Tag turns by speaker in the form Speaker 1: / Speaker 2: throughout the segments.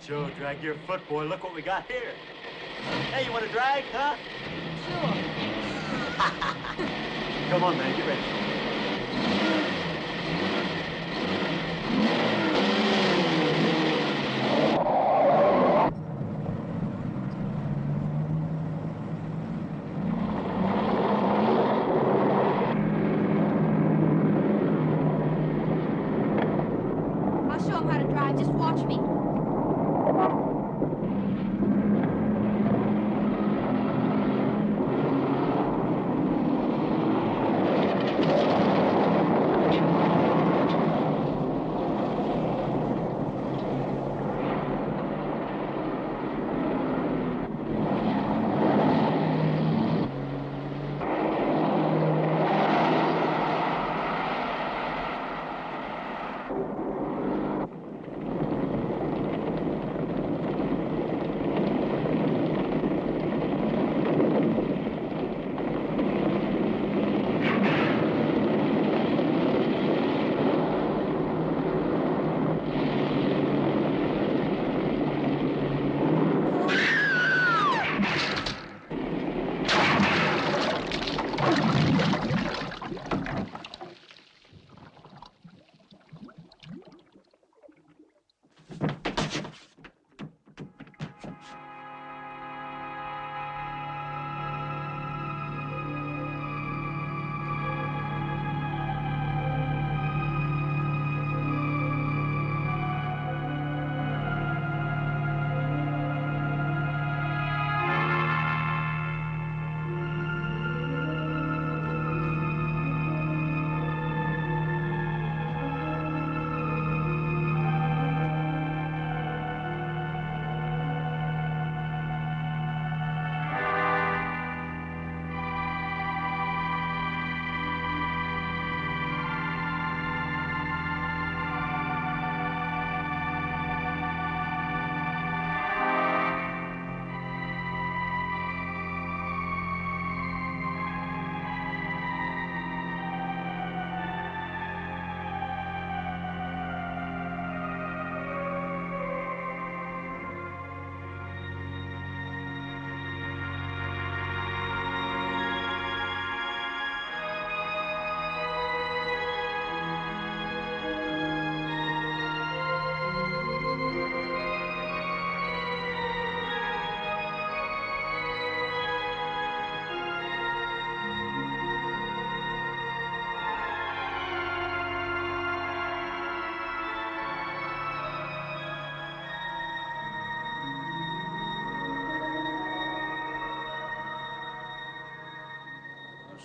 Speaker 1: Sure, drag your foot, boy. Look what we got here. Hey, you want to drag, huh?
Speaker 2: Sure.
Speaker 1: Come on, man, get ready.
Speaker 2: I'll show him how to drive. Just watch me.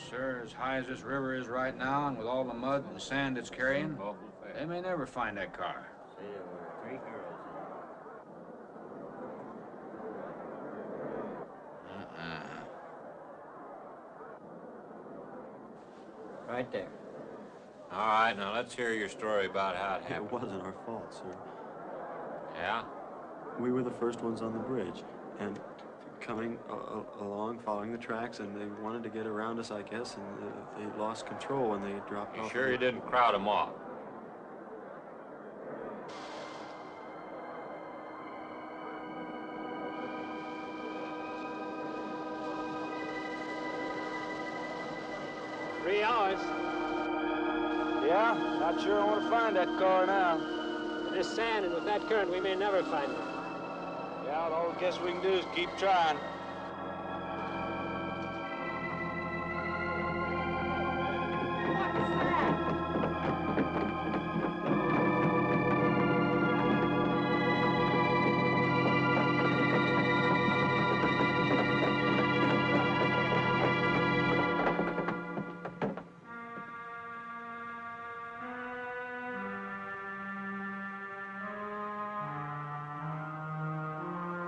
Speaker 3: Sir, as high as this river is right now, and with all the mud and sand it's carrying, they may never find that car.
Speaker 4: Right there.
Speaker 5: All right, now let's hear your story about how it happened.
Speaker 6: It wasn't our fault, sir.
Speaker 5: Yeah?
Speaker 6: We were the first ones on the bridge, and coming along, following the tracks, and they wanted to get around us, I guess, and they lost control when they dropped off.
Speaker 5: You sure you didn't crowd them off?
Speaker 7: Three hours. Yeah, not sure I want to find that car now.
Speaker 8: With this sand and with that current, we may never find it.
Speaker 7: Yeah, all I guess we can do is keep trying.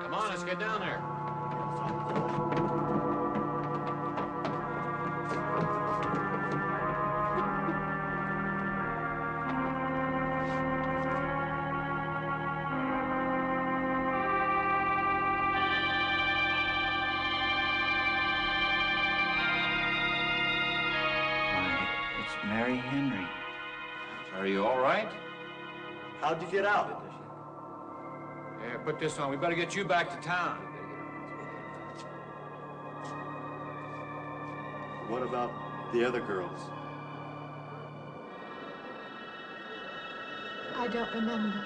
Speaker 5: Come on, let's get down there.
Speaker 4: It's Mary Henry.
Speaker 3: Are you all right?
Speaker 1: How'd you get out?
Speaker 3: Yeah, put this on. We better get you back to town.
Speaker 6: What about the other girls?
Speaker 2: I don't remember.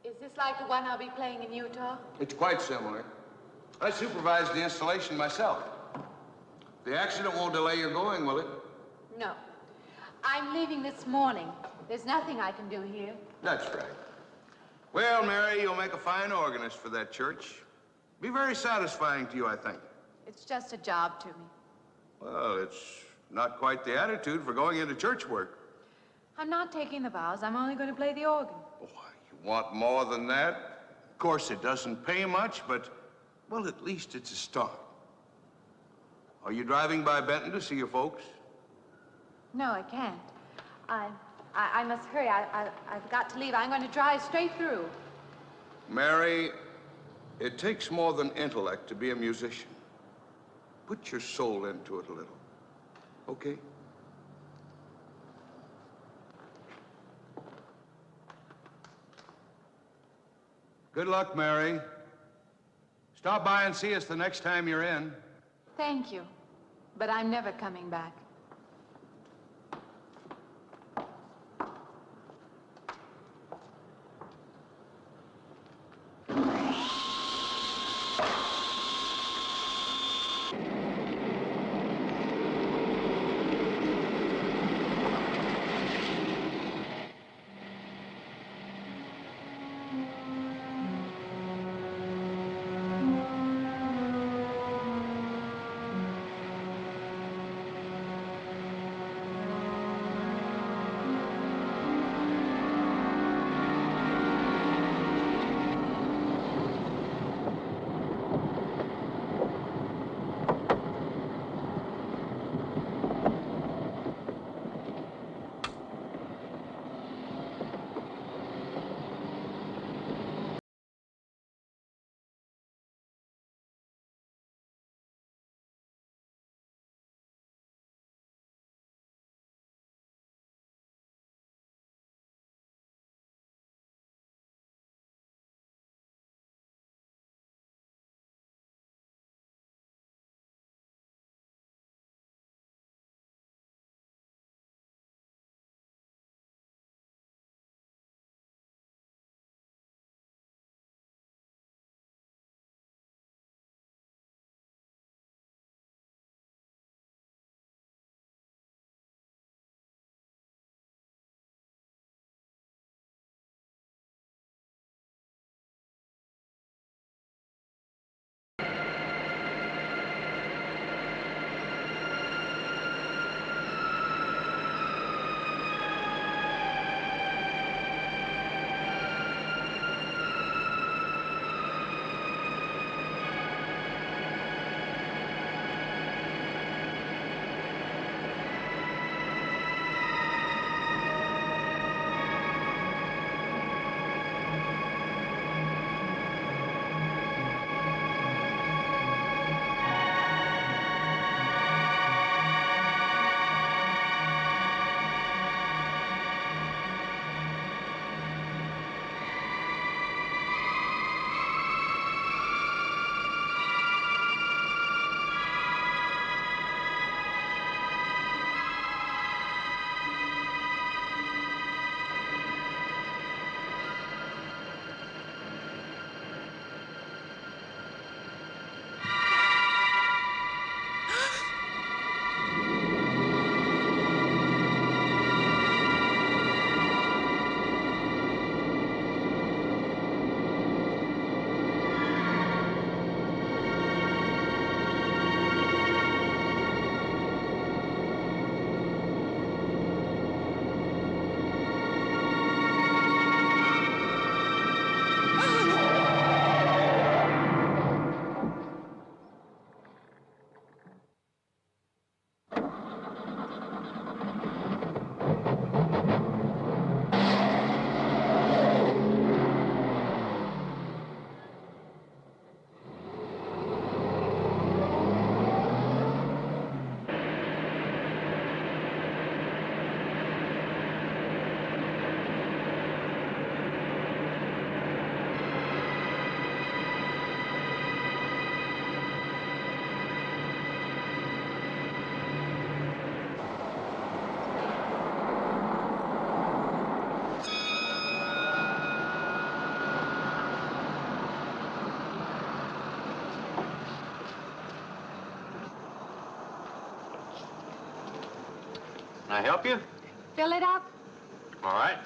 Speaker 9: Is this like the one I'll be playing in Utah?
Speaker 10: It's quite similar. I supervised the installation myself. The accident won't delay your going, will it?
Speaker 9: No. I'm leaving this morning. There's nothing I can do here.
Speaker 10: That's right. Well, Mary, you'll make a fine organist for that church. Be very satisfying to you, I think.
Speaker 9: It's just a job to me.
Speaker 10: Well, it's not quite the attitude for going into church work.
Speaker 9: I'm not taking the vows. I'm only going to play the organ.
Speaker 10: Oh, you want more than that? Of course, it doesn't pay much, but, well, at least it's a start. Are you driving by Benton to see your folks?
Speaker 9: No, I can't. I must hurry. I've got to leave. I'm going to drive straight through.
Speaker 10: Mary, it takes more than intellect to be a musician. Put your soul into it a little, okay? Good luck, Mary. Stop by and see us the next time you're in.
Speaker 9: Thank you, but I'm never coming back.
Speaker 5: Can I help you?
Speaker 9: Fill it up.
Speaker 5: All right.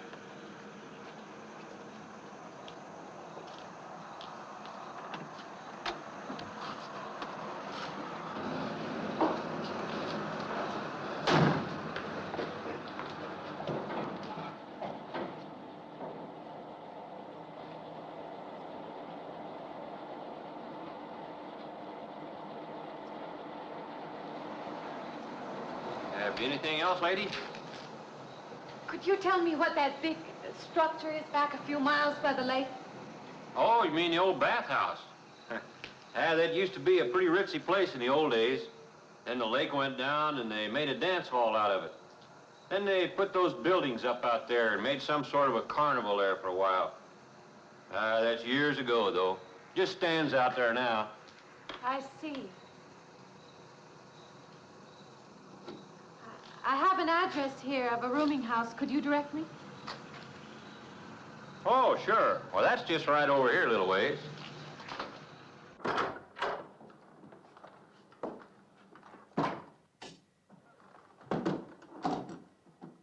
Speaker 5: Have you anything else, lady?
Speaker 9: Could you tell me what that big structure is back a few miles by the lake?
Speaker 5: Oh, you mean the old bathhouse? That used to be a pretty ritzy place in the old days. Then the lake went down and they made a dance hall out of it. Then they put those buildings up out there and made some sort of a carnival there for a while. That's years ago, though. Just stands out there now.
Speaker 9: I see. I have an address here of a rooming house. Could you direct me?
Speaker 5: Oh, sure. Well, that's just right over here a little ways.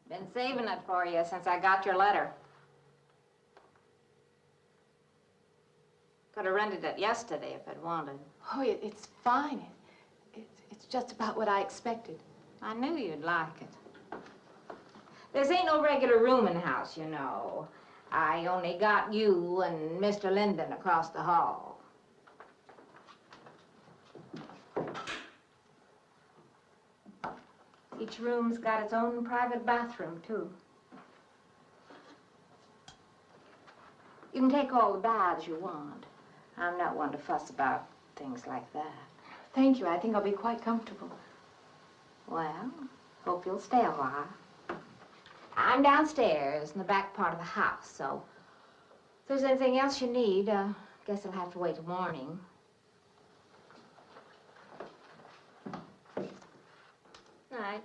Speaker 11: Been saving it for you since I got your letter. Could have rented it yesterday if I'd wanted.
Speaker 9: Oh, it's fine. It's just about what I expected.
Speaker 11: I knew you'd like it. This ain't no regular rooming house, you know. I only got you and Mr. Linden across the hall. Each room's got its own private bathroom, too. You can take all the baths you want. I'm not one to fuss about things like that.
Speaker 9: Thank you. I think I'll be quite comfortable.
Speaker 11: Well, hope you'll stay a while. I'm downstairs in the back part of the house, so if there's anything else you need, guess I'll have to wait till morning. Night.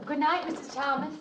Speaker 9: Good night, Mrs. Thomas.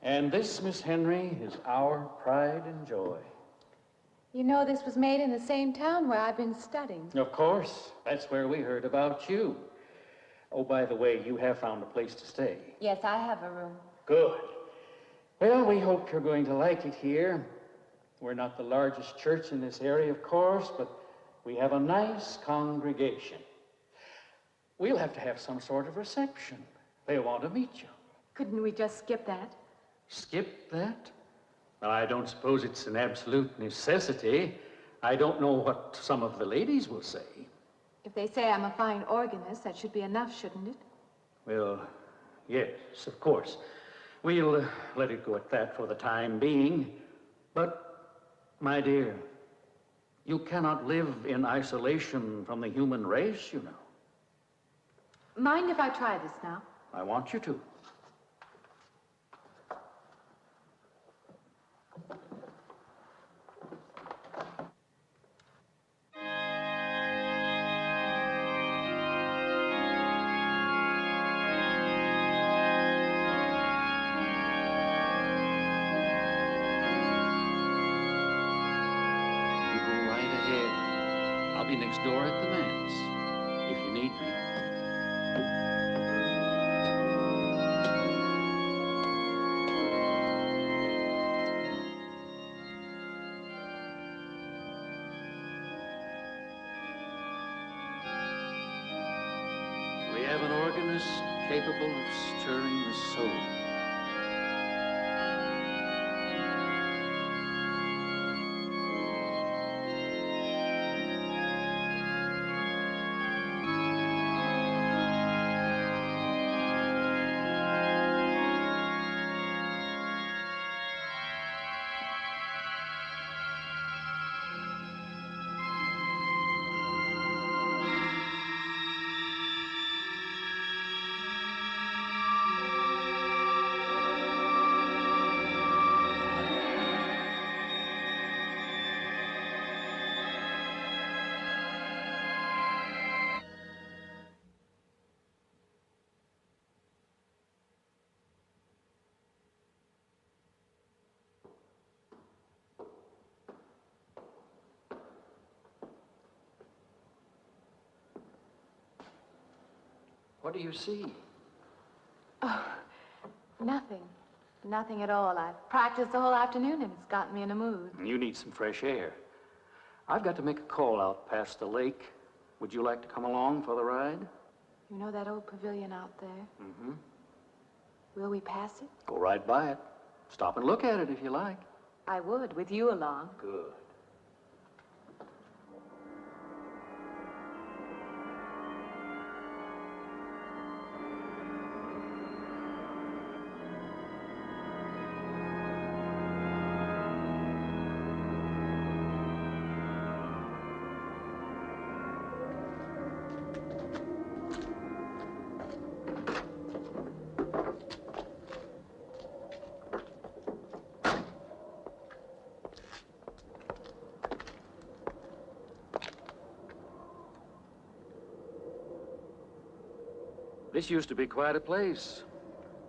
Speaker 12: And this, Miss Henry, is our pride and joy.
Speaker 9: You know, this was made in the same town where I've been studying.
Speaker 12: Of course. That's where we heard about you. Oh, by the way, you have found a place to stay.
Speaker 9: Yes, I have a room.
Speaker 12: Good. Well, we hope you're going to like it here. We're not the largest church in this area, of course, but we have a nice congregation. We'll have to have some sort of reception. They want to meet you.
Speaker 9: Couldn't we just skip that?
Speaker 12: Skip that? Well, I don't suppose it's an absolute necessity. I don't know what some of the ladies will say.
Speaker 9: If they say I'm a fine organist, that should be enough, shouldn't it?
Speaker 12: Well, yes, of course. We'll let it go at that for the time being. But, my dear, you cannot live in isolation from the human race, you know.
Speaker 9: Mind if I try this now?
Speaker 12: I want you to. I'll be next door at the manse, if you need me. We have an organist capable of stirring the soul. What do you see?
Speaker 9: Oh, nothing. Nothing at all. I've practiced the whole afternoon and it's gotten me in a mood.
Speaker 12: You need some fresh air. I've got to make a call out past the lake. Would you like to come along for the ride?
Speaker 9: You know that old pavilion out there?
Speaker 12: Mm-hmm.
Speaker 9: Will we pass it?
Speaker 12: Go right by it. Stop and look at it if you like.
Speaker 9: I would, with you along.
Speaker 12: Good. This used to be quite a place.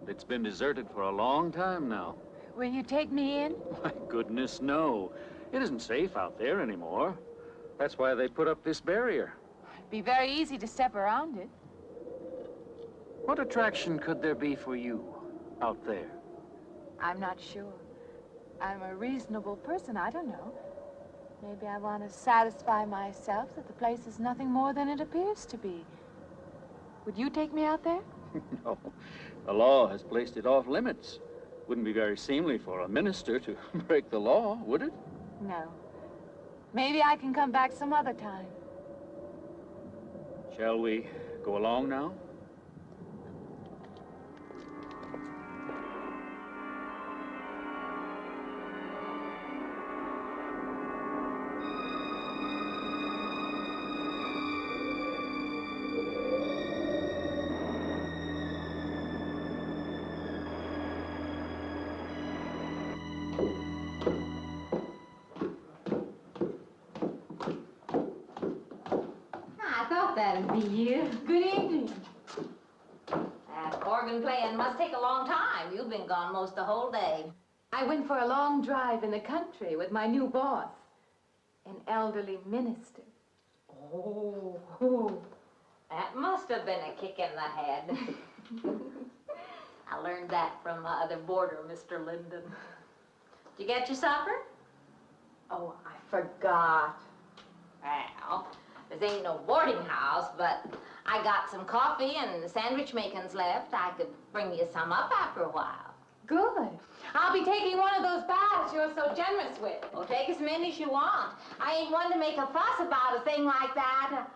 Speaker 12: It's been deserted for a long time now.
Speaker 9: Will you take me in?
Speaker 12: My goodness, no. It isn't safe out there anymore. That's why they put up this barrier.
Speaker 9: It'd be very easy to step around it.
Speaker 12: What attraction could there be for you out there?
Speaker 9: I'm not sure. I'm a reasonable person. I don't know. Maybe I want to satisfy myself that the place is nothing more than it appears to be. Would you take me out there?
Speaker 12: No. The law has placed it off limits. Wouldn't be very seemly for a minister to break the law, would it?
Speaker 9: No. Maybe I can come back some other time.
Speaker 12: Shall we go along now?
Speaker 11: That'd be you.
Speaker 9: Good evening.
Speaker 11: That organ playing must take a long time. You've been gone most the whole day.
Speaker 9: I went for a long drive in the country with my new boss, an elderly minister.
Speaker 11: Oh, that must have been a kick in the head. I learned that from my other boarder, Mr. Linden. Did you get your supper?
Speaker 9: Oh, I forgot.
Speaker 11: Well, this ain't no boarding house, but I got some coffee and sandwich makings left. I could bring you some up after a while.
Speaker 9: Good. I'll be taking one of those baths you're so generous with.
Speaker 11: Well, take as many as you want. I ain't one to make a fuss about a thing like that.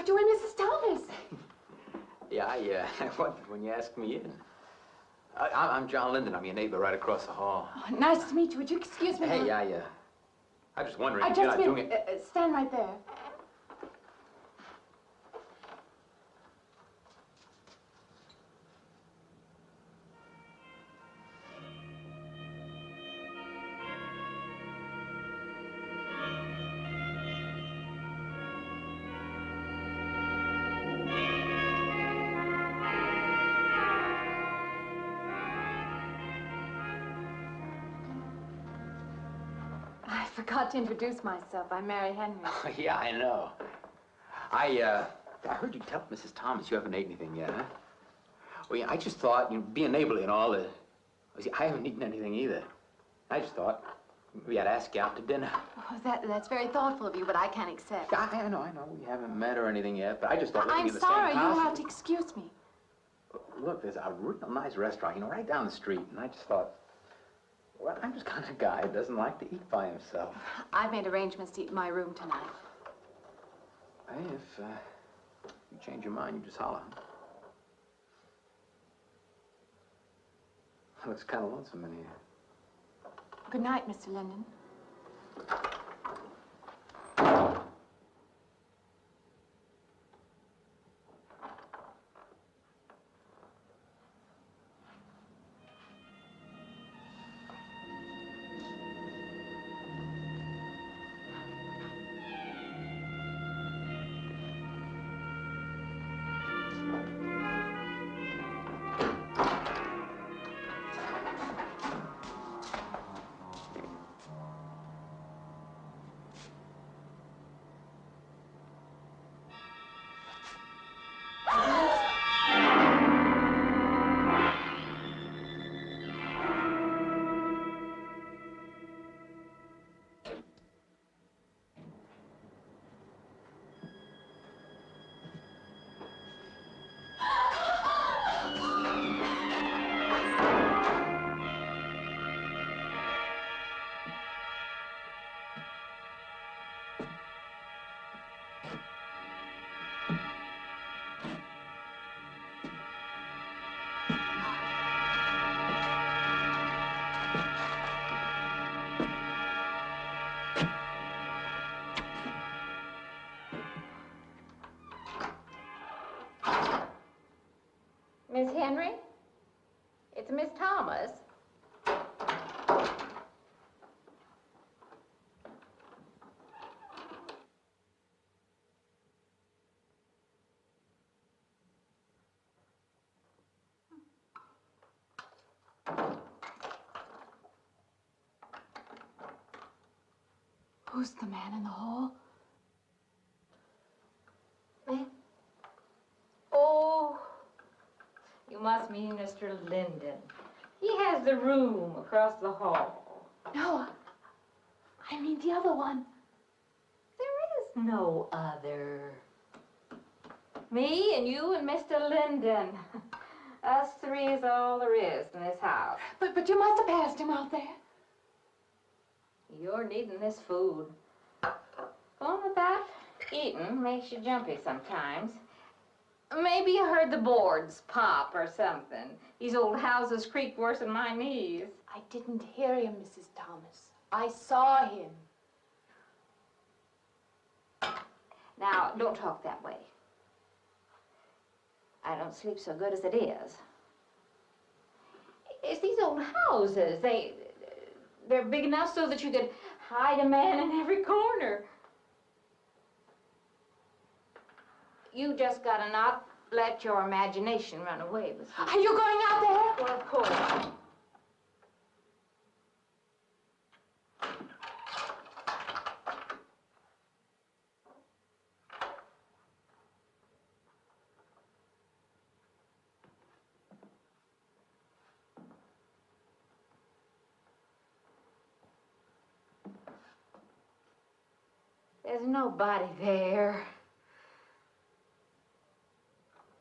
Speaker 9: You and Mrs. Thomas.
Speaker 13: Yeah, I wondered when you asked me in. I'm John Linden. I'm your neighbor right across the hall.
Speaker 9: Oh, nice to meet you. Would you excuse me?
Speaker 13: Hey, I'm just wondering if
Speaker 9: you're
Speaker 13: you're not doing it.
Speaker 9: Stand right there. I forgot to introduce myself. I'm Mary Henry.
Speaker 13: Oh, yeah, I know. I heard you tell Mrs. Thomas you haven't ate anything yet, huh? Well, yeah, I just thought, being neighborly and all, see, I haven't eaten anything either. I just thought maybe I'd ask you out to dinner.
Speaker 9: Oh, that's very thoughtful of you, but I can't accept.
Speaker 13: I know. We haven't met or anything yet, but I just thought
Speaker 9: I'm
Speaker 13: in the
Speaker 9: sorry,
Speaker 13: same house.
Speaker 9: you'll have to excuse me.
Speaker 13: Look, there's a real nice restaurant, right down the street, and I just thought, well, I'm just kind of a guy who doesn't like to eat by himself.
Speaker 9: I've made arrangements to eat in my room tonight.
Speaker 13: Hey, if you change your mind, you just holler. Looks kind of lonesome in here.
Speaker 9: Good night, Mr. Linden.
Speaker 11: Miss Henry? It's Miss Thomas.
Speaker 9: Who's the man in the hall?
Speaker 11: Me? Oh, you must mean Mr. Linden. He has the room across the hall.
Speaker 9: No, I mean the other one.
Speaker 11: There is no other. Me and you and Mr. Linden. Us three is all there is in this house.
Speaker 9: But you must have passed him out there.
Speaker 11: You're needing this food. Going without eating makes you jumpy sometimes. Maybe you heard the boards pop or something. These old houses creak worse than my knees.
Speaker 9: I didn't hear him, Mrs. Thomas. I saw him.
Speaker 11: Now, don't talk that way. I don't sleep so good as it is. It's these old houses. They're big enough so that you could hide a man in every corner. You just gotta not let your imagination run away with you.
Speaker 9: Are you going out there?
Speaker 11: Well, of course. There's nobody there.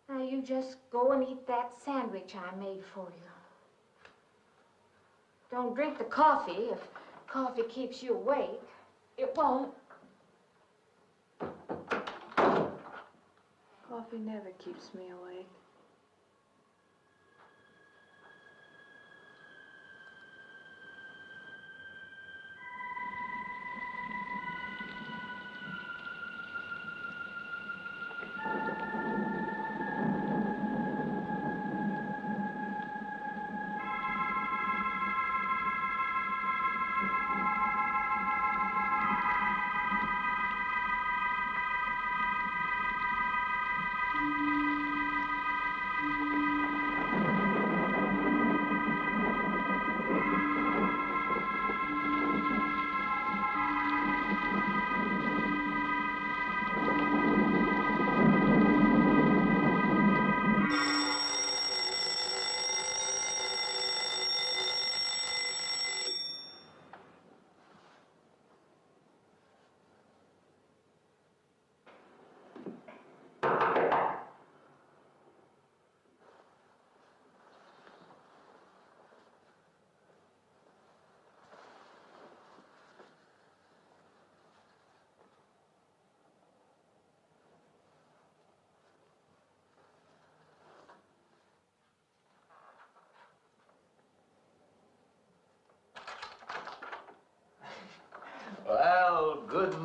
Speaker 11: Now you just go and eat that sandwich I made for you. Don't drink the coffee if coffee keeps you awake.
Speaker 9: It won't. Coffee never keeps me awake.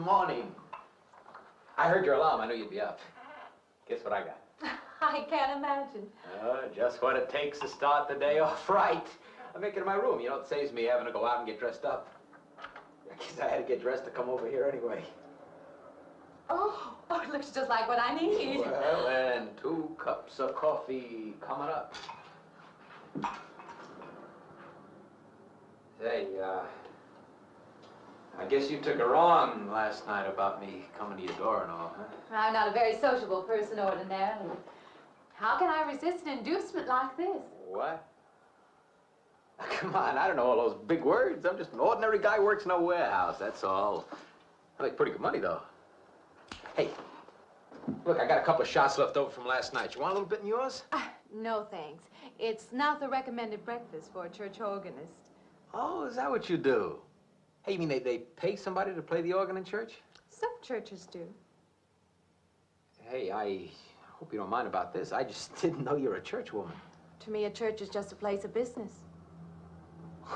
Speaker 13: morning. I heard your alarm. I knew you'd be up. Guess what I got?
Speaker 9: I can't imagine.
Speaker 13: Just what it takes to start the day off right. I make it in my room. You know, it saves me having to go out and get dressed up. I guess I had to get dressed to come over here anyway.
Speaker 9: Oh, it looks just like what I need.
Speaker 13: Well, and 2 cups of coffee coming up. Say, I guess you took her on last night about me coming to your door and all, huh?
Speaker 9: I'm not a very sociable person ordinarily. How can I resist an inducement like this?
Speaker 13: What? Come on, I don't know all those big words. I'm just an ordinary guy who works in a warehouse, that's all. I make pretty good money, though. Hey, look, I got a couple of shots left over from last night. You want a little bit in yours?
Speaker 9: No, thanks. It's not the recommended breakfast for a church organist.
Speaker 13: Oh, is that what you do? Hey, you mean they pay somebody to play the organ in church?
Speaker 9: Some churches do.
Speaker 13: Hey, I hope you don't mind about this. I just didn't know you're a church woman.
Speaker 9: To me, a church is just a place of business.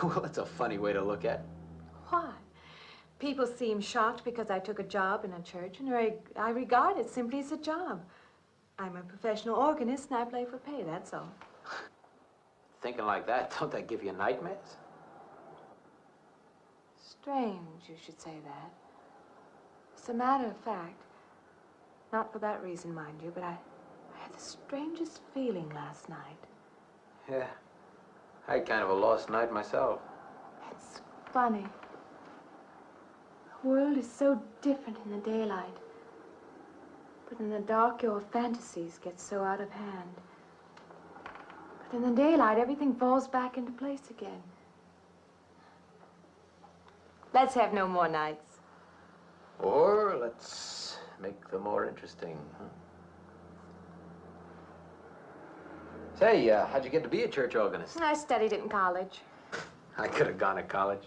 Speaker 13: Well, that's a funny way to look at it.
Speaker 9: Why? People seem shocked because I took a job in a church, and I regard it simply as a job. I'm a professional organist, and I play for pay, that's all.
Speaker 13: Thinking like that, don't that give you nightmares?
Speaker 9: Strange you should say that. As a matter of fact, not for that reason, mind you, but I had the strangest feeling last night.
Speaker 13: Yeah, I had kind of a lost night myself.
Speaker 9: It's funny. The world is so different in the daylight. But in the dark, your fantasies get so out of hand. But in the daylight, everything falls back into place again. Let's have no more nights.
Speaker 13: Or let's make them more interesting, huh? Say, how'd you get to be a church organist?
Speaker 9: I studied it in college.
Speaker 13: I could have gone to college.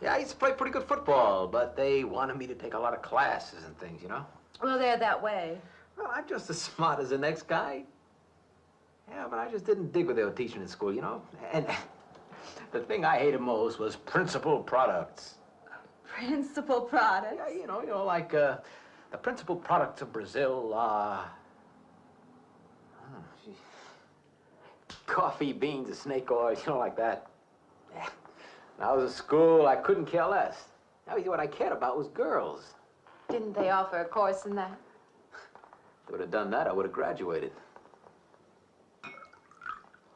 Speaker 13: Yeah, I used to play pretty good football, but they wanted me to take a lot of classes and things, you know?
Speaker 9: Well, they're that way.
Speaker 13: Well, I'm just as smart as the next guy. Yeah, but I just didn't dig what they were teaching in school, you know? And the thing I hated most was principal products.
Speaker 9: Principal products?
Speaker 13: Yeah, you know, like the principal products of Brazil are... coffee, beans, snake oil, you know, like that. Yeah. When I was at school, I couldn't care less. Now, what I cared about was girls.
Speaker 9: Didn't they offer a course in that?
Speaker 13: If they would have done that, I would have graduated.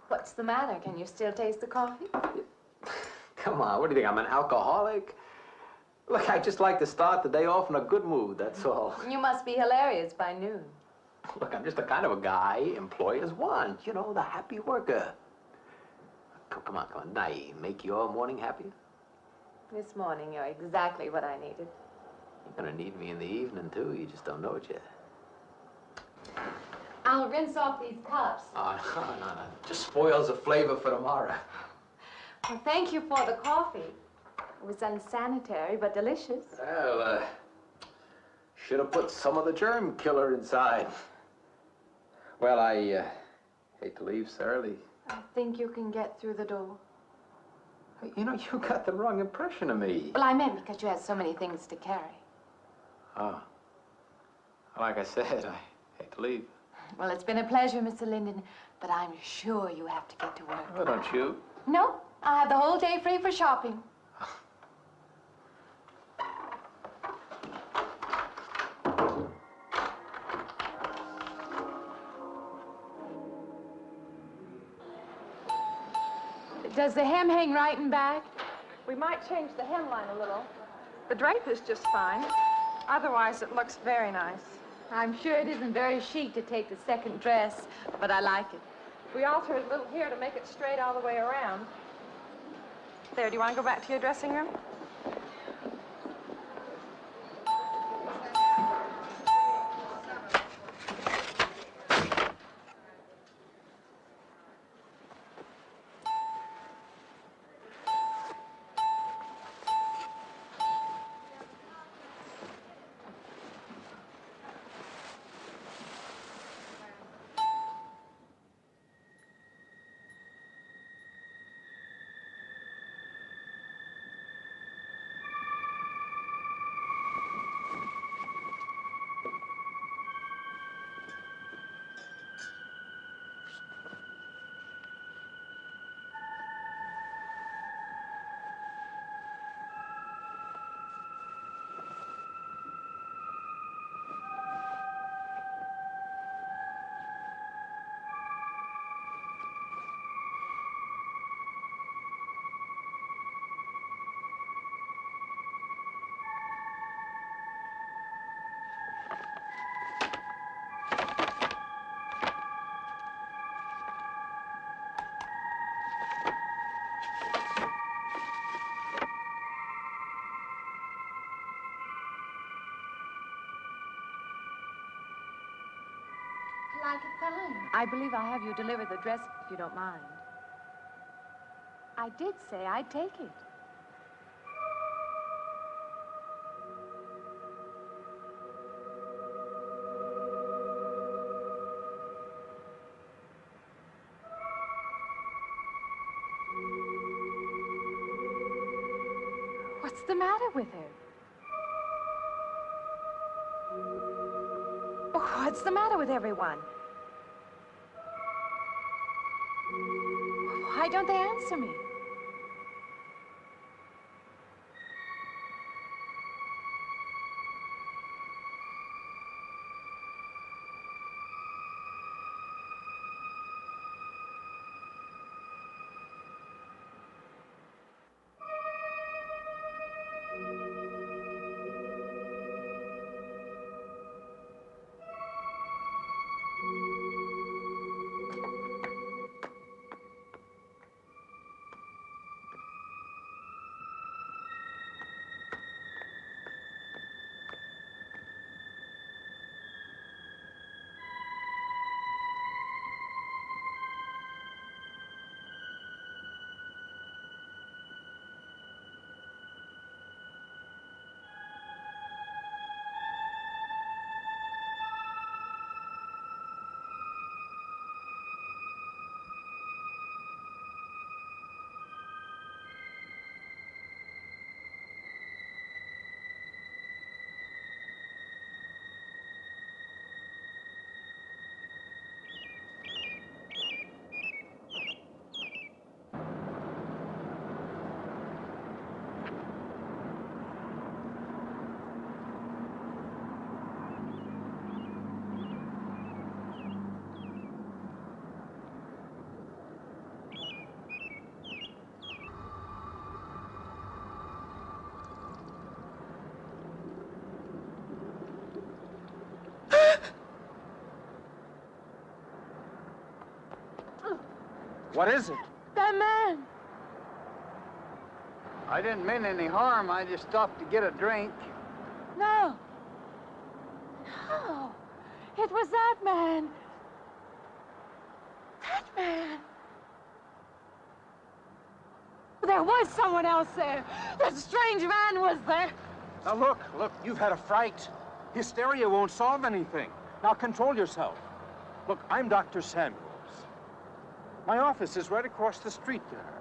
Speaker 9: What's the matter? Can you still taste the coffee?
Speaker 13: Come on, what do you think, I'm an alcoholic? Look, I just like to start the day off in a good mood, that's all.
Speaker 9: You must be hilarious by noon.
Speaker 13: Look, I'm just the kind of a guy employers want, you know, the happy worker. Come on, did I make your morning happier?
Speaker 9: This morning, you're exactly what I needed.
Speaker 13: You're gonna need me in the evening, too. You just don't know it yet.
Speaker 9: I'll rinse off these cups.
Speaker 13: Oh, no. Just spoils the flavor for tomorrow.
Speaker 9: Well, thank you for the coffee. It was unsanitary, but delicious.
Speaker 13: Well, should have put some of the germ killer inside. Well, I hate to leave so early.
Speaker 9: I think you can get through the door.
Speaker 13: You know, you got the wrong impression of me.
Speaker 9: Well, I meant because you had so many things to carry.
Speaker 13: Oh. Like I said, I hate to leave.
Speaker 9: Well, it's been a pleasure, Mr. Linden, but I'm sure you have to get to work.
Speaker 13: Oh, don't you?
Speaker 9: No, I have the whole day free for shopping. Does the hem hang right and back?
Speaker 14: We might change the hemline a little. The drape is just fine. Otherwise, it looks very nice.
Speaker 9: I'm sure it isn't very chic to take the second dress, but I like it.
Speaker 14: We alter it a little here to make it straight all the way around. There, do you want to go back to your dressing room?
Speaker 9: like it fine. I believe I'll have you deliver the dress if you don't mind. I did say I'd take it. What's the matter with her? Oh, what's the matter with everyone? Why don't they answer me?
Speaker 3: What is it?
Speaker 9: That man!
Speaker 3: I didn't mean any harm. I just stopped to get a drink.
Speaker 9: No. No. It was that man. That man. There was someone else there. That strange man was there.
Speaker 7: Now look, you've had a fright. Hysteria won't solve anything. Now control yourself. Look, I'm Dr. Samuels. My office is right across the street there.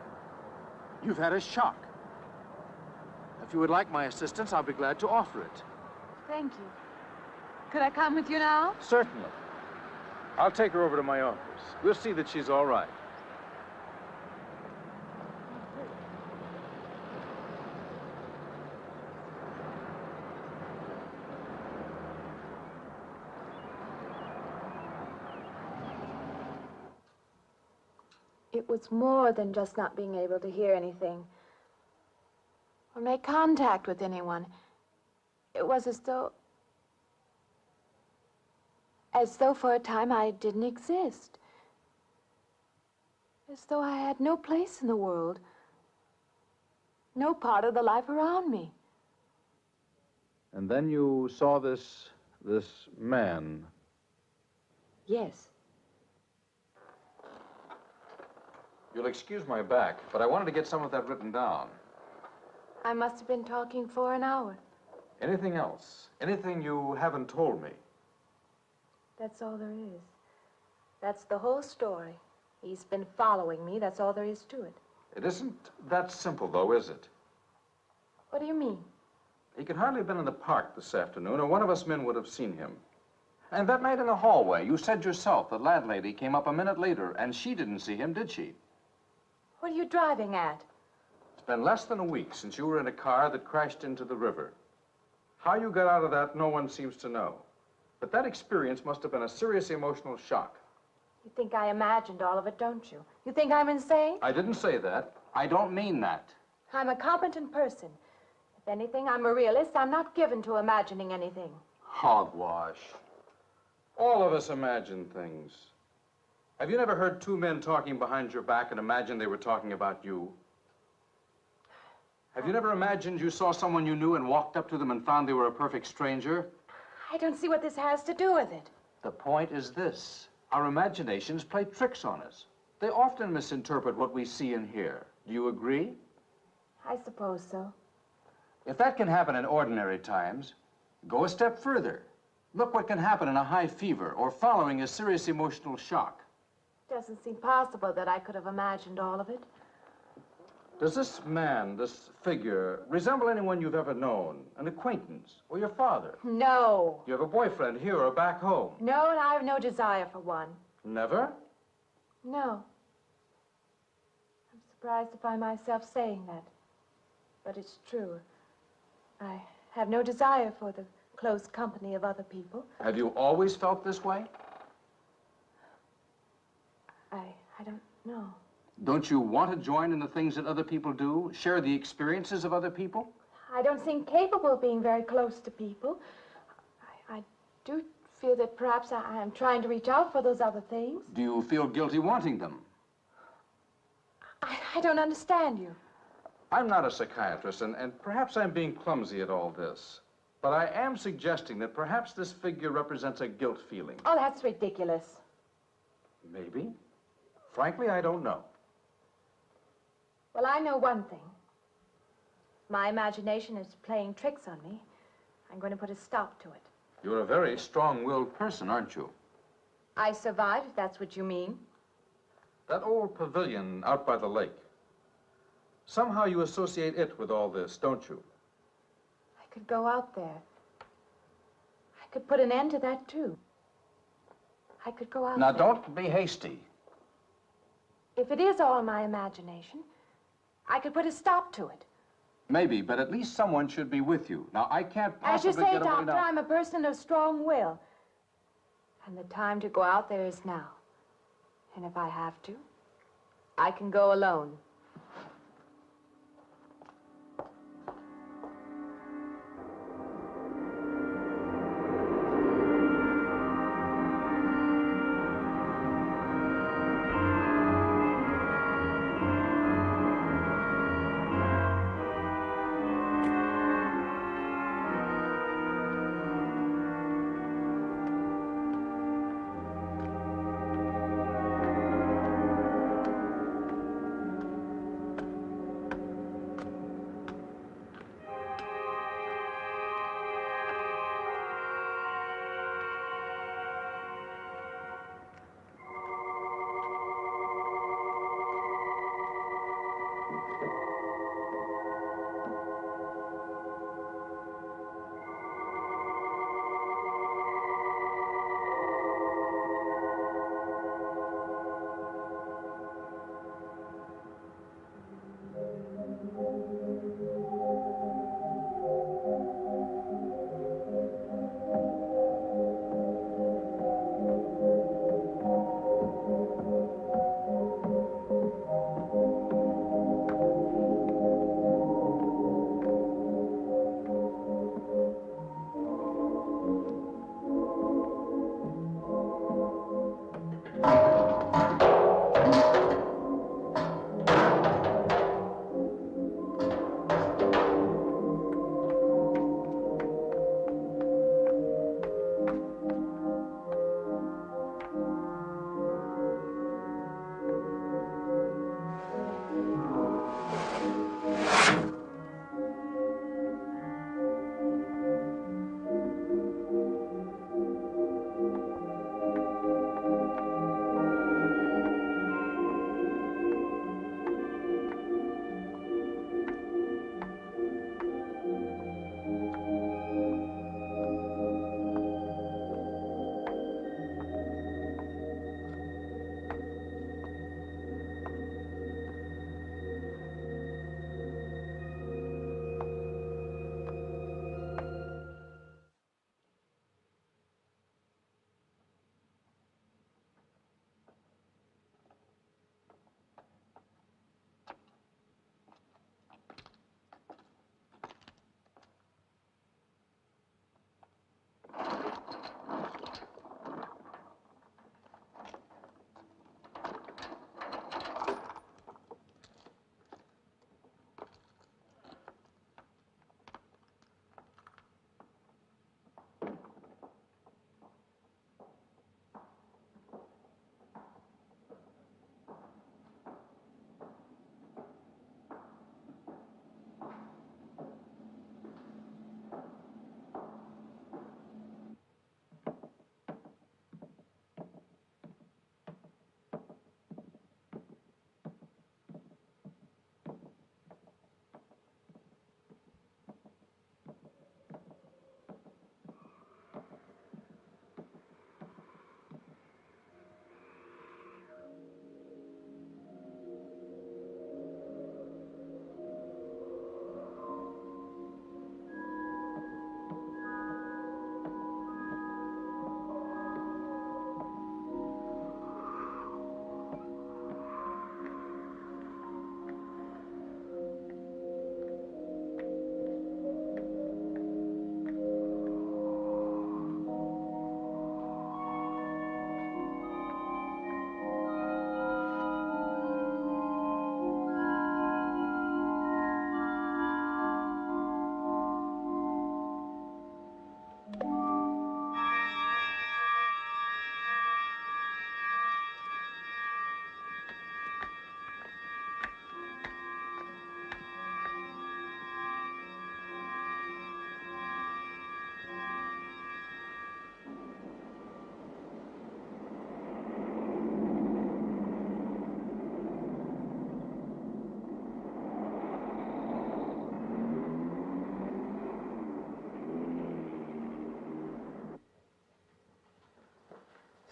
Speaker 7: You've had a shock. If you would like my assistance, I'll be glad to offer it.
Speaker 9: Thank you. Could I come with you now?
Speaker 7: Certainly. I'll take her over to my office. We'll see that she's all right.
Speaker 9: It was more than just not being able to hear anything or make contact with anyone. It was as though for a time I didn't exist. As though I had no place in the world, no part of the life around me.
Speaker 3: And then you saw this man.
Speaker 9: Yes.
Speaker 3: You'll excuse my back, but I wanted to get some of that written down.
Speaker 9: I must have been talking for an hour.
Speaker 3: Anything else? Anything you haven't told me?
Speaker 9: That's all there is. That's the whole story. He's been following me. That's all there is to it.
Speaker 3: It isn't that simple, though, is it?
Speaker 9: What do you mean?
Speaker 3: He could hardly have been in the park this afternoon, or one of us men would have seen him. And that night in the hallway, you said yourself the landlady came up a minute later, and she didn't see him, did she?
Speaker 9: What are you driving at?
Speaker 3: It's been less than a week since you were in a car that crashed into the river. How you got out of that, no one seems to know. But that experience must have been a serious emotional shock.
Speaker 9: You think I imagined all of it, don't you? You think I'm insane?
Speaker 3: I didn't say that. I don't mean that.
Speaker 9: I'm a competent person. If anything, I'm a realist. I'm not given to imagining anything.
Speaker 3: Hogwash. All of us imagine things. Have you never heard two men talking behind your back and imagined they were talking about you? Have you never imagined you saw someone you knew and walked up to them and found they were a perfect stranger?
Speaker 9: I don't see what this has to do with it.
Speaker 3: The point is this. Our imaginations play tricks on us. They often misinterpret what we see and hear. Do you agree?
Speaker 9: I suppose so.
Speaker 3: If that can happen in ordinary times, go a step further. Look what can happen in a high fever or following a serious emotional shock.
Speaker 9: Doesn't seem possible that I could have imagined all of it.
Speaker 3: Does this man, this figure, resemble anyone you've ever known? An acquaintance or your father?
Speaker 9: No.
Speaker 3: You have a boyfriend here or back home?
Speaker 9: No, and I have no desire for one.
Speaker 3: Never?
Speaker 9: No. I'm surprised to find myself saying that. But it's true. I have no desire for the close company of other people.
Speaker 3: Have you always felt this way?
Speaker 9: I don't know.
Speaker 3: Don't you want to join in the things that other people do? Share the experiences of other people?
Speaker 9: I don't seem capable of being very close to people. I do feel that perhaps I am trying to reach out for those other things.
Speaker 3: Do you feel guilty wanting them?
Speaker 9: I don't understand you.
Speaker 3: I'm not a psychiatrist, and perhaps I'm being clumsy at all this. But I am suggesting that perhaps this figure represents a guilt feeling.
Speaker 9: Oh, that's ridiculous.
Speaker 3: Maybe. Frankly, I don't know.
Speaker 9: Well, I know one thing. My imagination is playing tricks on me. I'm going to put a stop to it.
Speaker 3: You're a very strong-willed person, aren't you?
Speaker 9: I survived, if that's what you mean.
Speaker 3: That old pavilion out by the lake. Somehow you associate it with all this, don't you?
Speaker 9: I could go out there. I could put an end to that, too. I could go out
Speaker 3: Now,
Speaker 9: there.
Speaker 3: don't be hasty.
Speaker 9: If it is all my imagination, I could put a stop to it.
Speaker 3: Maybe, but at least someone should be with you. Now, I can't possibly
Speaker 9: As you say,
Speaker 3: get away
Speaker 9: Doctor,
Speaker 3: now.
Speaker 9: I'm a person of strong will. And the time to go out there is now. And if I have to, I can go alone.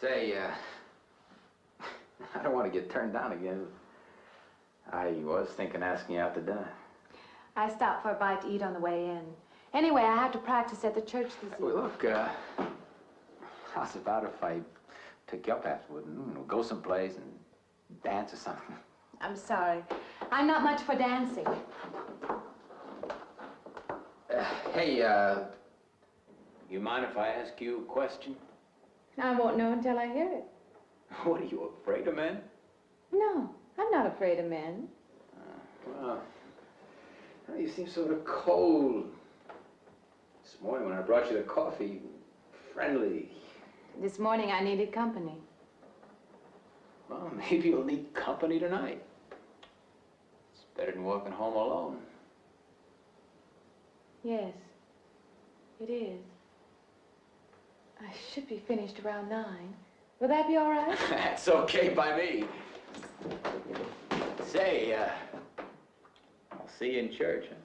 Speaker 13: Say, I don't want to get turned down again. I was thinking asking you out to dinner.
Speaker 9: I stopped for a bite to eat on the way in. Anyway, I have to practice at the church this evening.
Speaker 13: Well, look, how's about if I pick you up afterward and we'll go someplace and dance or something?
Speaker 9: I'm sorry. I'm not much for dancing.
Speaker 13: Hey, you mind if I ask you a question?
Speaker 9: I won't know until I hear it.
Speaker 13: What, are you afraid of men?
Speaker 9: No, I'm not afraid of men.
Speaker 13: Well, you seem sort of cold. This morning when I brought you the coffee, friendly.
Speaker 9: This morning I needed company.
Speaker 13: Well, maybe you'll need company tonight. It's better than walking home alone.
Speaker 9: Yes, it is. I should be finished around 9. Will that be all right?
Speaker 13: That's okay by me. Say, I'll see you in church. Huh?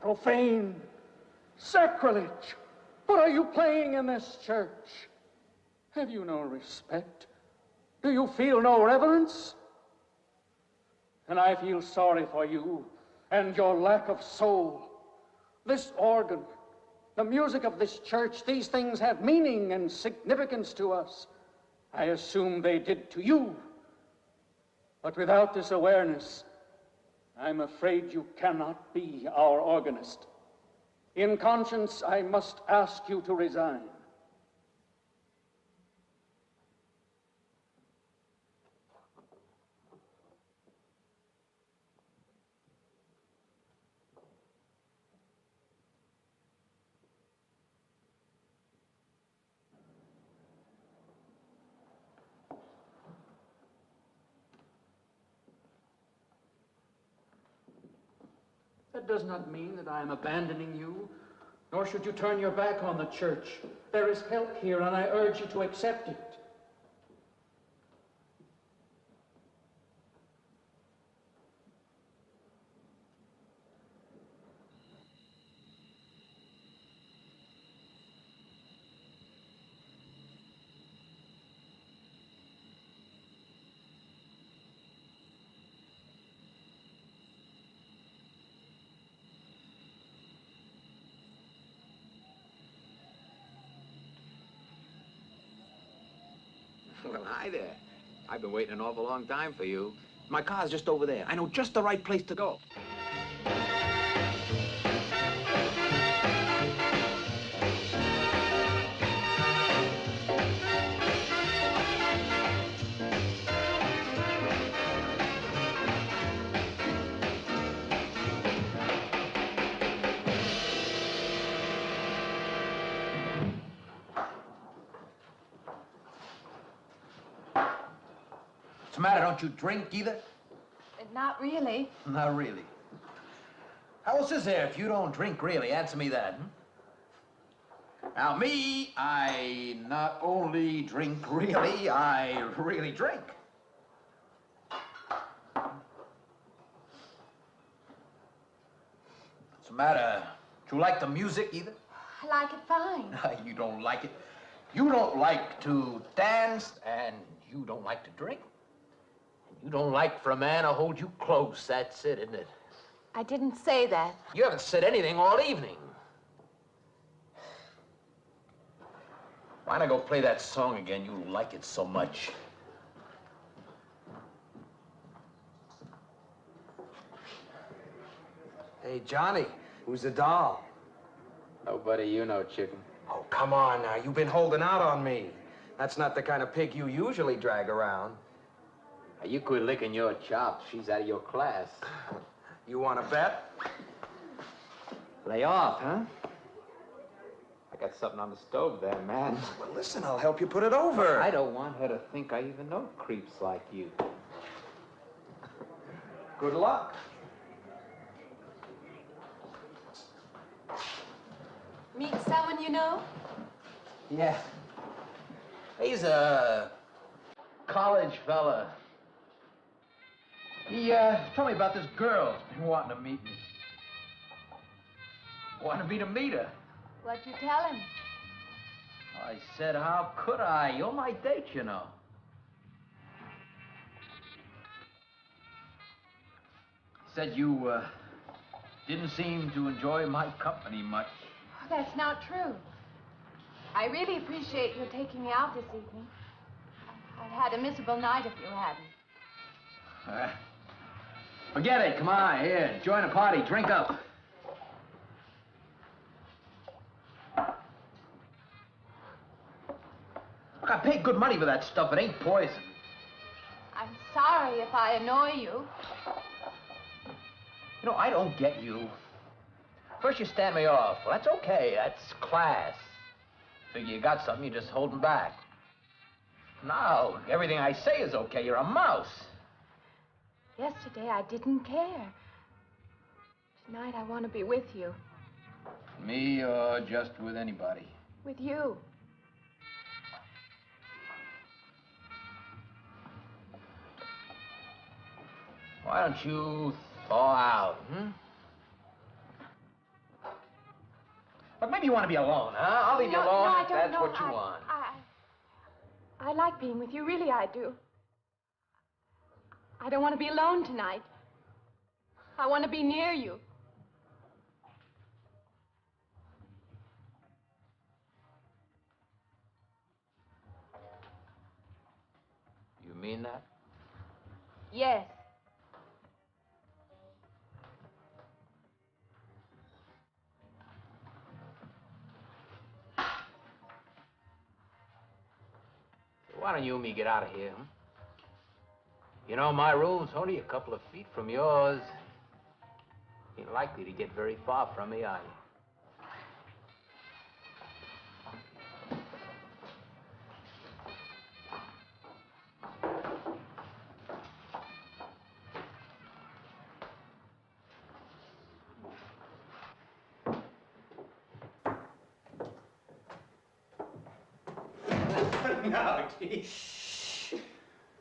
Speaker 12: Profane, sacrilege. What are you playing in this church? Have you no respect? Do you feel no reverence? And I feel sorry for you and your lack of soul. This organ, the music of this church, these things have meaning and significance to us. I assume they did to you. But without this awareness, I'm afraid you cannot be our organist. In conscience, I must ask you to resign. That does not mean that I am abandoning you, nor should you turn your back on the church. There is help here, and I urge you to accept it.
Speaker 13: Well, hi there. I've been waiting an awful long time for you. My car's just over there. I know just the right place to go. What's the matter? Don't you drink either?
Speaker 9: Not really.
Speaker 13: Not really. How else is there if you don't drink really? Answer me that. Now, me, I not only drink really, I really drink. What's the matter? Do you like the music either?
Speaker 9: I like it fine.
Speaker 13: You don't like it. You don't like to dance, and you don't like to drink. You don't like for a man to hold you close. That's it, isn't it?
Speaker 9: I didn't say that.
Speaker 13: You haven't said anything all evening. Why not go play that song again? You like it so much.
Speaker 7: Hey, Johnny, who's the doll?
Speaker 13: Nobody you know, chicken.
Speaker 7: Oh, come on now. You've been holding out on me. That's not the kind of pig you usually drag around.
Speaker 13: You quit licking your chops. She's out of your class.
Speaker 7: You want to bet?
Speaker 13: Lay off, huh? I got something on the stove there, man.
Speaker 7: Well, listen, I'll help you put it over.
Speaker 13: I don't want her to think I even know creeps like you.
Speaker 7: Good luck.
Speaker 9: Meet someone you know?
Speaker 13: Yeah. He's a college fella. He told me about this girl who's been wanting to meet me. Wanted me to meet her.
Speaker 9: What'd you tell him?
Speaker 13: I said, how could I? You're my date, you know. He said you didn't seem to enjoy my company much.
Speaker 9: Oh, that's not true. I really appreciate your taking me out this evening. I'd had a miserable night if you hadn't.
Speaker 13: Forget it. Come on, here. Join the party. Drink up. Look, I paid good money for that stuff. It ain't poison.
Speaker 9: I'm sorry if I annoy you.
Speaker 13: You know, I don't get you. First you stand me off. Well, that's okay. That's class. Figure you got something, you're just holding back. Now, everything I say is okay. You're a mouse.
Speaker 9: Yesterday, I didn't care. Tonight, I want to be with you.
Speaker 13: Me or just with anybody?
Speaker 9: With you.
Speaker 13: Why don't you thaw out, But maybe you want to be alone, huh? I'll leave you alone if that's what you want.
Speaker 9: I like being with you. Really, I do. I don't want to be alone tonight. I want to be near you.
Speaker 13: You mean that?
Speaker 9: Yes.
Speaker 13: Why don't you and me get out of here, huh? You know, my room's only a couple of feet from yours. Ain't likely to get very far from me, are you?
Speaker 2: No, Shh.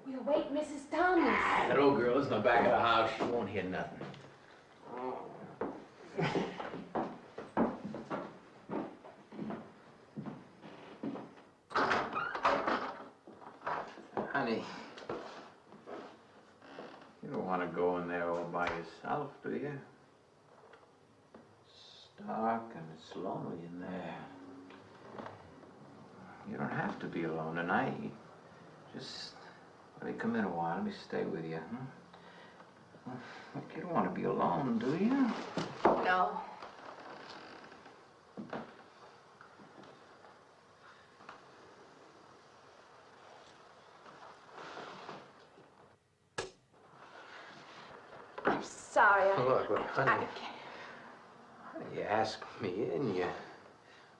Speaker 2: We'll wake Mrs. Thomas.
Speaker 13: That old girl's in the back of the house. She won't hear nothing. Honey, you don't want to go in there all by yourself, do you? It's dark and it's lonely in there. You don't have to be alone tonight. Just let me come in a while. Let me stay with you, huh? Look, you don't want to be alone, do you?
Speaker 2: No. I'm sorry.
Speaker 13: Look, honey. You asked me in, you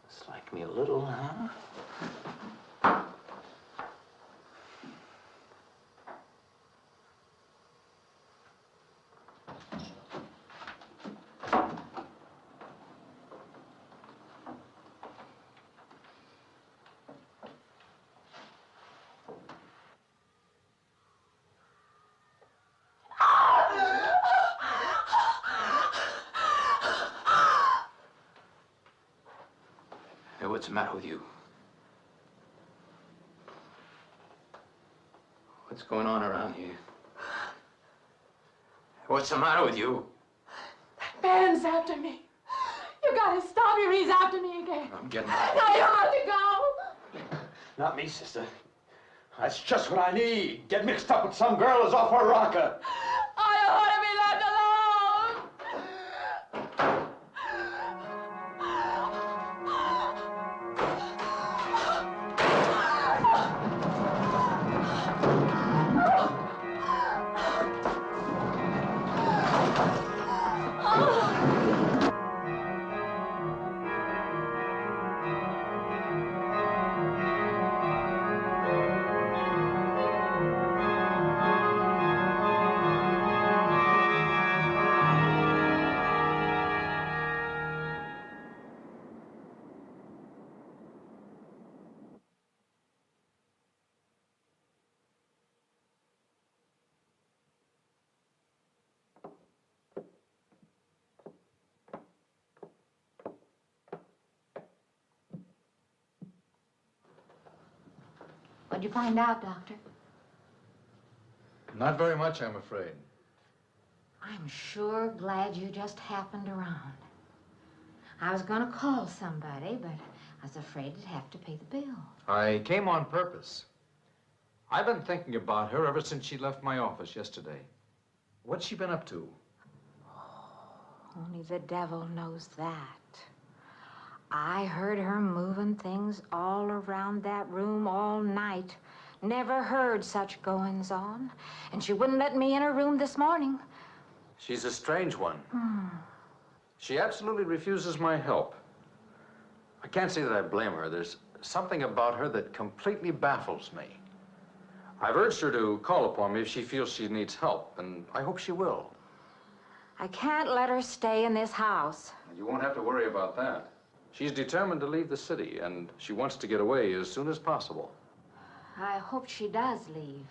Speaker 13: dislike me a little, huh? Hey, what's the matter with you? What's going on around here? What's the matter with you?
Speaker 2: That man's after me. You gotta stop him. He's after me again.
Speaker 13: I'm getting out.
Speaker 2: Now you have to go.
Speaker 15: Not me, sister. That's just what I need. Get mixed up with some girl who's off her rocker.
Speaker 2: I don't want to be left alone.
Speaker 11: What'd you find out, Doctor?
Speaker 3: Not very much, I'm afraid.
Speaker 11: I'm sure glad you just happened around. I was going to call somebody, but I was afraid I'd have to pay the bill.
Speaker 3: I came on purpose. I've been thinking about her ever since she left my office yesterday. What's she been up to?
Speaker 11: Only the devil knows that. I heard her moving things all around that room all night. Never heard such goings on. And she wouldn't let me in her room this morning.
Speaker 3: She's a strange one. She absolutely refuses my help. I can't say that I blame her. There's something about her that completely baffles me. I've urged her to call upon me if she feels she needs help, and I hope she will.
Speaker 11: I can't let her stay in this house.
Speaker 3: You won't have to worry about that. She's determined to leave the city, and she wants to get away as soon as possible.
Speaker 11: I hope she does leave.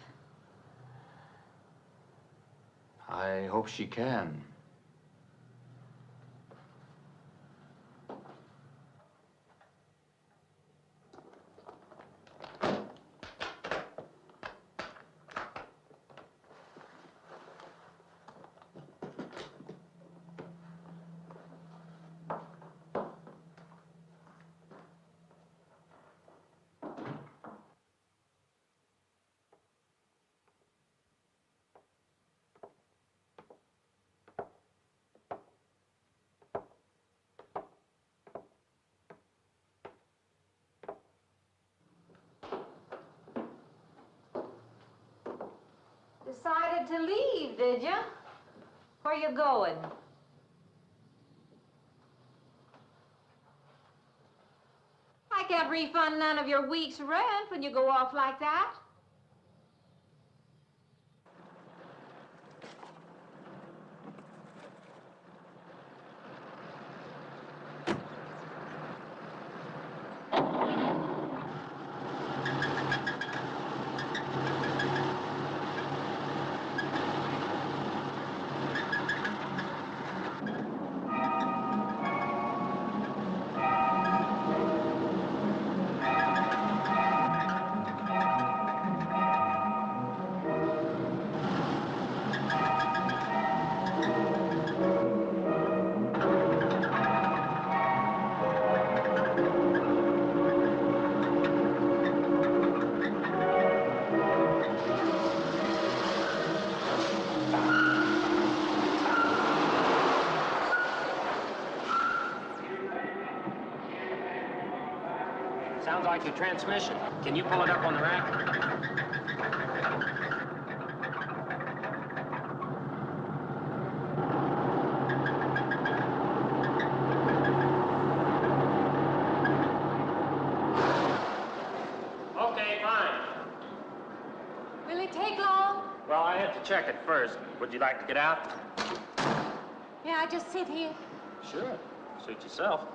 Speaker 3: I hope she can.
Speaker 11: Decided to leave, did you? Where you going? I can't refund none of your week's rent when you go off like that.
Speaker 8: Sounds like your transmission. Can you pull it up on the rack? Okay, fine.
Speaker 9: Will it take long?
Speaker 8: Well, I have to check it first. Would you like to get out?
Speaker 9: May I just sit here?
Speaker 8: Sure. Suit yourself.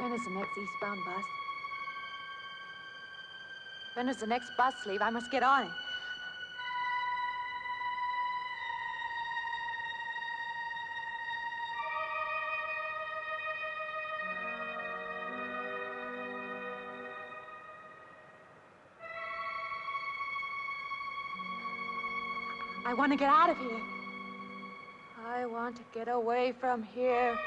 Speaker 9: When is the next eastbound bus? When does the next bus leave? I must get on it. I want to get out of here. I want to get away from here.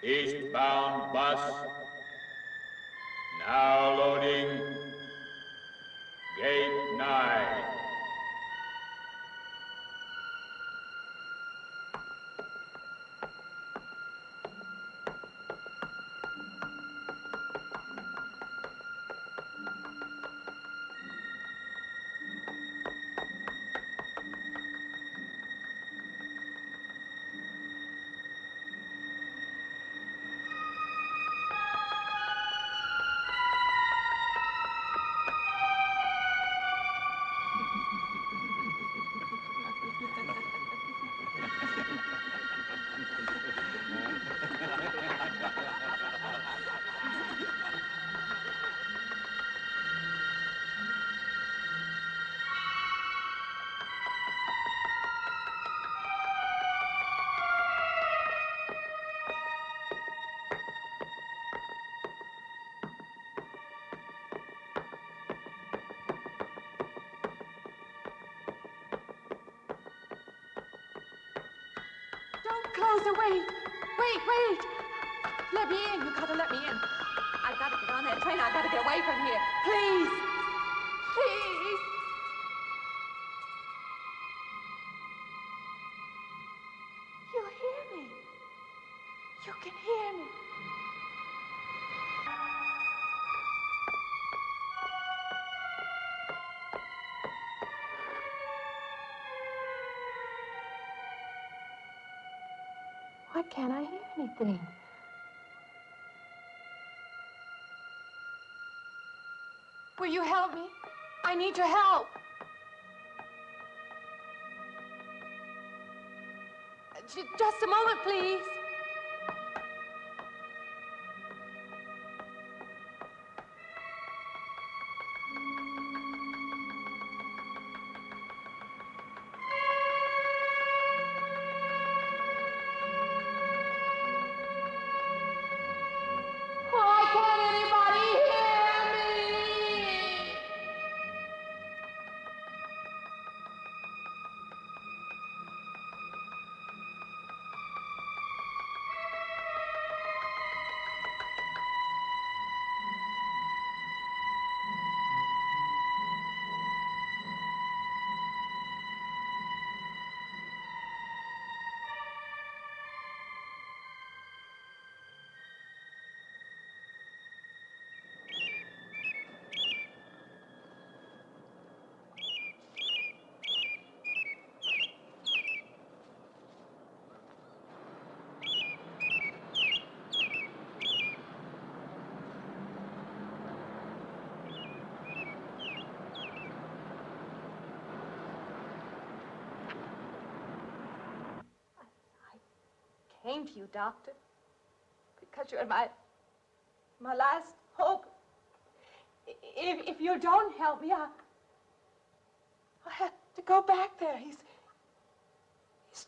Speaker 16: Eastbound bus. Now loading. Gate 9.
Speaker 2: closer. Wait. Wait. Let me in. You gotta let me in. I gotta get on that train. I gotta get away from here. Please. Please. You hear me. You can hear me. Why can't I hear anything? Will you help me? I need your help. Just a moment, please. Why can't anybody hear me? Came to you, Doctor, because you're my last hope. If you don't help me, I'll have to go back there. He's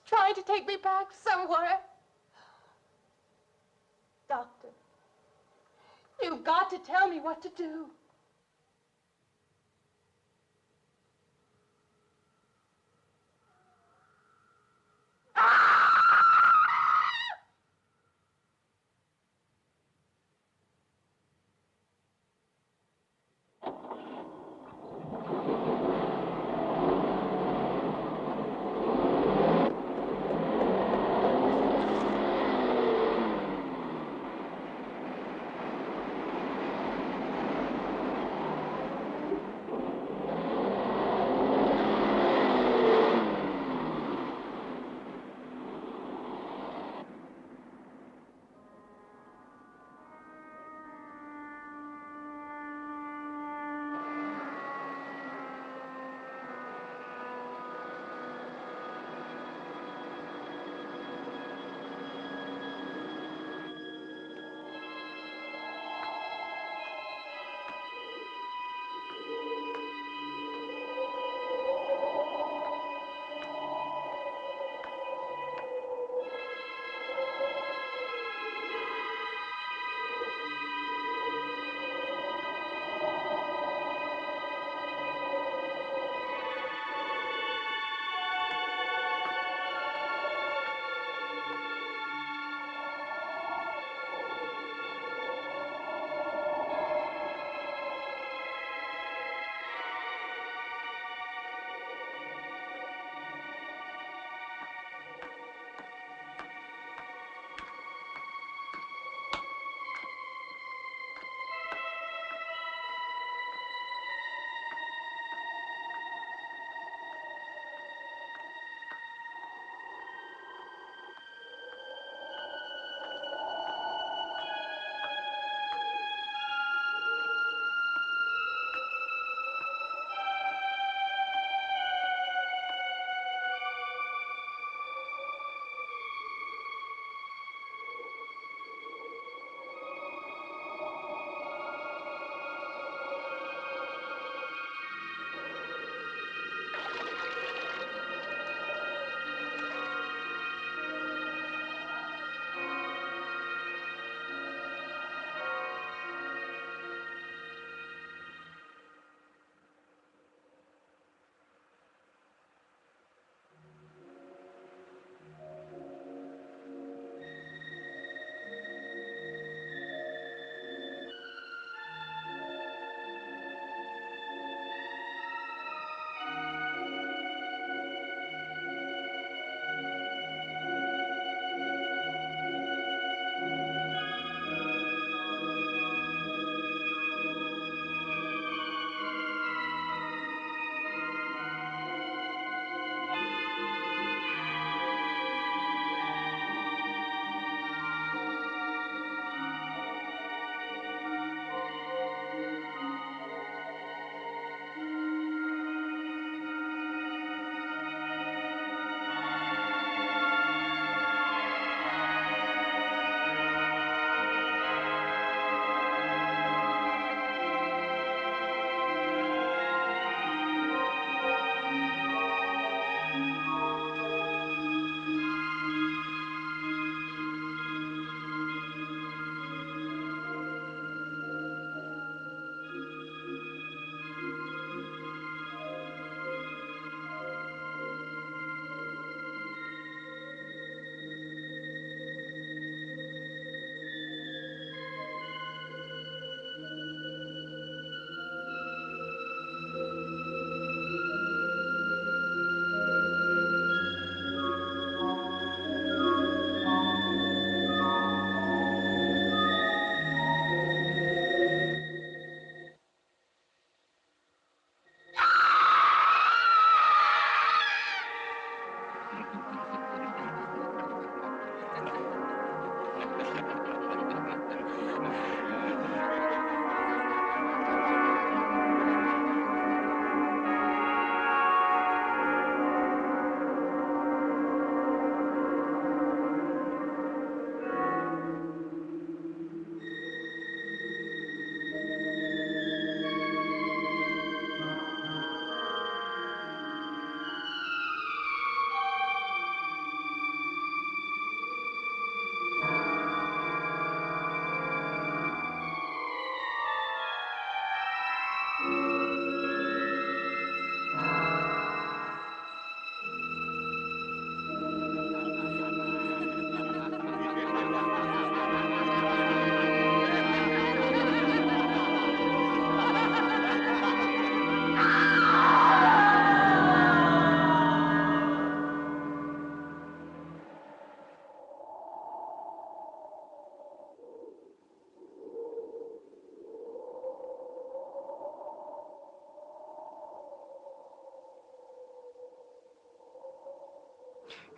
Speaker 2: trying to take me back somewhere. Doctor, you've got to tell me what to do.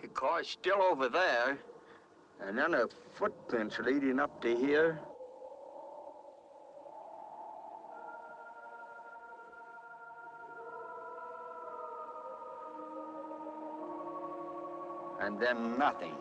Speaker 17: The car's still over there. And then the footprints leading up to here. And then nothing.